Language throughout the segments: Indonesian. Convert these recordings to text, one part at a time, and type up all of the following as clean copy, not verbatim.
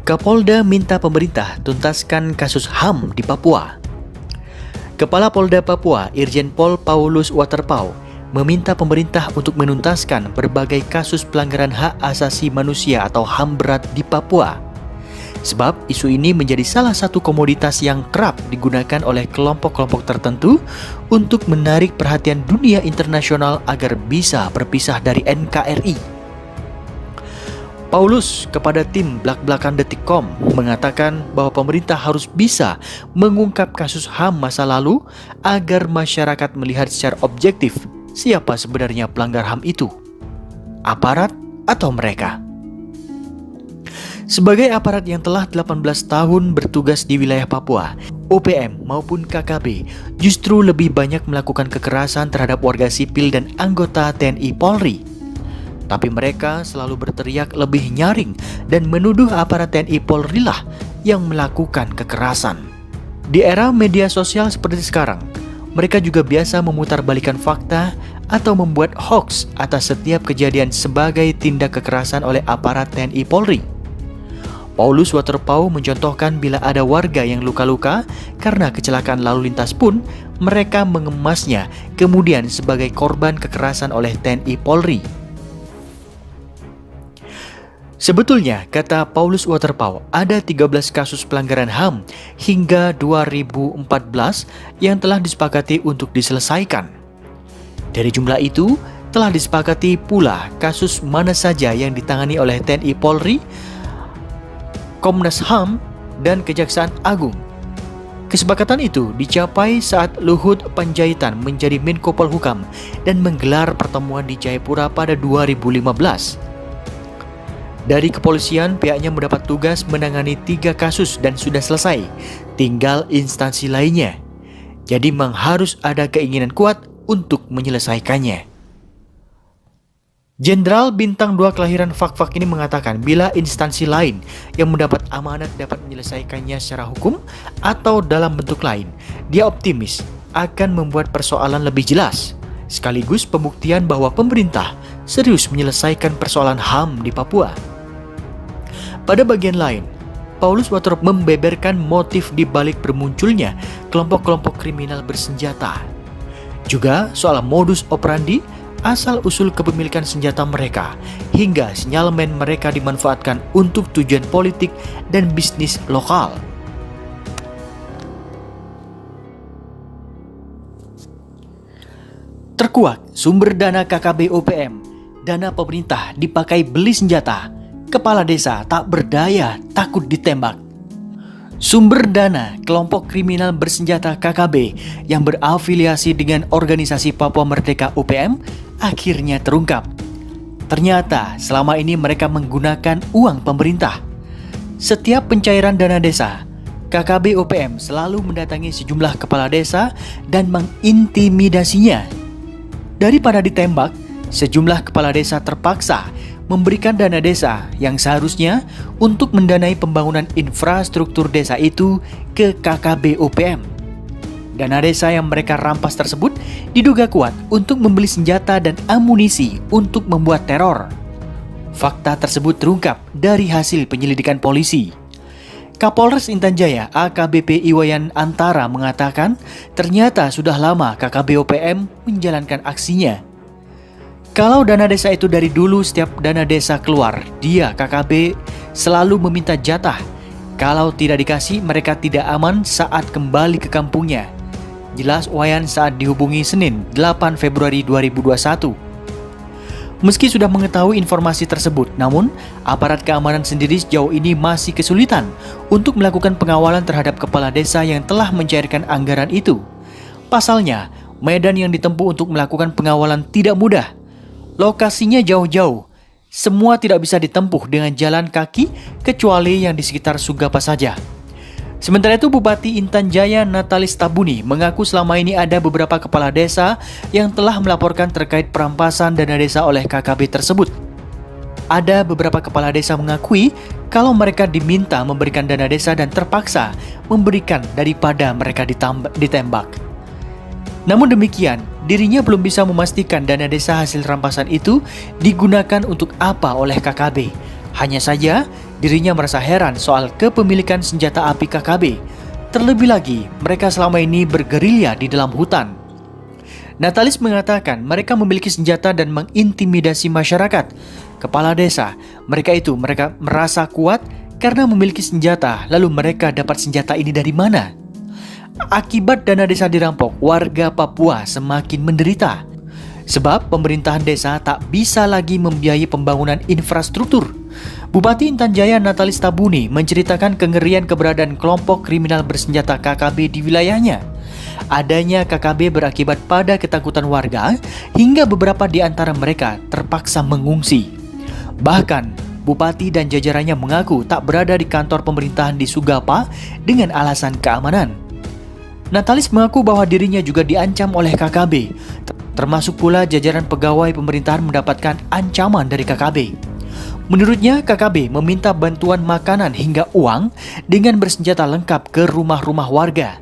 Kapolda minta pemerintah tuntaskan kasus HAM di Papua. Kepala Polda Papua, Irjen Pol Paulus Waterpauw, meminta pemerintah untuk menuntaskan berbagai kasus pelanggaran hak asasi manusia atau HAM berat di Papua. Sebab isu ini menjadi salah satu komoditas yang kerap digunakan oleh kelompok-kelompok tertentu untuk menarik perhatian dunia internasional agar bisa berpisah dari NKRI. Paulus kepada tim belak-belakan Detikcom mengatakan bahwa pemerintah harus bisa mengungkap kasus HAM masa lalu agar masyarakat melihat secara objektif siapa sebenarnya pelanggar HAM itu, aparat atau mereka. Sebagai aparat yang telah 18 tahun bertugas di wilayah Papua, OPM maupun KKB justru lebih banyak melakukan kekerasan terhadap warga sipil dan anggota TNI Polri. Tapi mereka selalu berteriak lebih nyaring dan menuduh aparat TNI Polri lah yang melakukan kekerasan. Di era media sosial seperti sekarang, mereka juga biasa memutarbalikkan fakta atau membuat hoax atas setiap kejadian sebagai tindak kekerasan oleh aparat TNI Polri. Paulus Waterpauw mencontohkan bila ada warga yang luka-luka karena kecelakaan lalu lintas pun mereka mengemasnya kemudian sebagai korban kekerasan oleh TNI Polri. Sebetulnya, kata Paulus Waterpauw, ada 13 kasus pelanggaran HAM hingga 2014 yang telah disepakati untuk diselesaikan. Dari jumlah itu, telah disepakati pula kasus mana saja yang ditangani oleh TNI Polri, Komnas HAM, dan Kejaksaan Agung. Kesepakatan itu dicapai saat Luhut Panjaitan menjadi Menko Polhukam dan menggelar pertemuan di Jayapura pada 2015. Dari kepolisian, pihaknya mendapat tugas menangani 3 kasus dan sudah selesai. Tinggal instansi lainnya. Jadi memang harus ada keinginan kuat untuk menyelesaikannya. Jenderal Bintang 2 kelahiran Fak-Fak ini mengatakan bila instansi lain yang mendapat amanat dapat menyelesaikannya secara hukum atau dalam bentuk lain, dia optimis akan membuat persoalan lebih jelas. Sekaligus pembuktian bahwa pemerintah serius menyelesaikan persoalan HAM di Papua. Pada bagian lain, Paulus Waterpauw membeberkan motif di balik bermunculnya kelompok-kelompok kriminal bersenjata. Juga soal modus operandi, asal-usul kepemilikan senjata mereka, hingga sinyalemen mereka dimanfaatkan untuk tujuan politik dan bisnis lokal. Terkuak sumber dana KKB OPM, dana pemerintah dipakai beli senjata. Kepala desa tak berdaya, takut ditembak. Sumber dana kelompok kriminal bersenjata KKB yang berafiliasi dengan organisasi Papua Merdeka OPM akhirnya terungkap. Ternyata selama ini mereka menggunakan uang pemerintah. Setiap pencairan dana desa, KKB OPM selalu mendatangi sejumlah kepala desa dan mengintimidasinya. Daripada ditembak, sejumlah kepala desa terpaksa memberikan dana desa yang seharusnya untuk mendanai pembangunan infrastruktur desa itu ke KKB OPM. Dana desa yang mereka rampas tersebut diduga kuat untuk membeli senjata dan amunisi untuk membuat teror. Fakta tersebut terungkap dari hasil penyelidikan polisi. Kapolres Intan Jaya AKBP Iwayan Antara mengatakan ternyata sudah lama KKB OPM menjalankan aksinya. Kalau dana desa itu dari dulu setiap dana desa keluar, dia KKB selalu meminta jatah. Kalau tidak dikasih, mereka tidak aman saat kembali ke kampungnya. Jelas Wayan saat dihubungi Senin 8 Februari 2021. Meski sudah mengetahui informasi tersebut, namun aparat keamanan sendiri sejauh ini masih kesulitan untuk melakukan pengawalan terhadap kepala desa yang telah mencairkan anggaran itu. Pasalnya, medan yang ditempuh untuk melakukan pengawalan tidak mudah. Lokasinya jauh-jauh, semua tidak bisa ditempuh dengan jalan kaki kecuali yang di sekitar Sugapa saja. Sementara itu Bupati Intan Jaya Natalis Tabuni mengaku selama ini ada beberapa kepala desa yang telah melaporkan terkait perampasan dana desa oleh KKB tersebut. Ada beberapa kepala desa mengakui kalau mereka diminta memberikan dana desa dan terpaksa memberikan daripada mereka ditembak. Namun demikian, dirinya belum bisa memastikan dana desa hasil rampasan itu digunakan untuk apa oleh KKB. Hanya saja, dirinya merasa heran soal kepemilikan senjata api KKB. Terlebih lagi, mereka selama ini bergerilya di dalam hutan. Natalis mengatakan mereka memiliki senjata dan mengintimidasi masyarakat. Kepala desa, mereka merasa kuat karena memiliki senjata, lalu mereka dapat senjata ini dari mana? Akibat dana desa dirampok, warga Papua semakin menderita. Sebab pemerintahan desa tak bisa lagi membiayai pembangunan infrastruktur. Bupati Intan Jaya Natalis Tabuni menceritakan kengerian keberadaan kelompok kriminal bersenjata KKB di wilayahnya. Adanya KKB berakibat pada ketakutan warga hingga beberapa di antara mereka terpaksa mengungsi. Bahkan, bupati dan jajarannya mengaku tak berada di kantor pemerintahan di Sugapa dengan alasan keamanan. Natalis mengaku bahwa dirinya juga diancam oleh KKB, termasuk pula jajaran pegawai pemerintahan mendapatkan ancaman dari KKB. Menurutnya, KKB meminta bantuan makanan hingga uang dengan bersenjata lengkap ke rumah-rumah warga.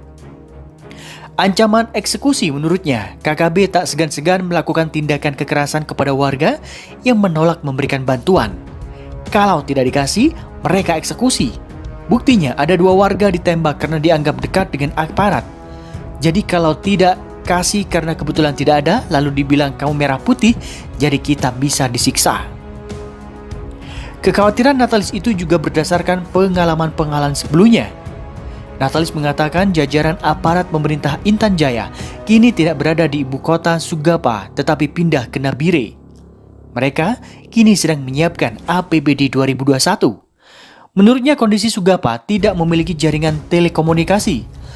Ancaman eksekusi menurutnya, KKB tak segan-segan melakukan tindakan kekerasan kepada warga yang menolak memberikan bantuan. Kalau tidak dikasih, mereka eksekusi. Buktinya ada 2 warga ditembak karena dianggap dekat dengan aparat. Jadi kalau tidak kasih karena kebetulan tidak ada, lalu dibilang kamu merah putih, jadi kita bisa disiksa. Kekhawatiran Natalis itu juga berdasarkan pengalaman-pengalaman sebelumnya. Natalis mengatakan jajaran aparat pemerintah Intan Jaya kini tidak berada di ibu kota Sugapa tetapi pindah ke Nabire. Mereka kini sedang menyiapkan APBD 2021. Menurutnya kondisi Sugapa tidak memiliki jaringan telekomunikasi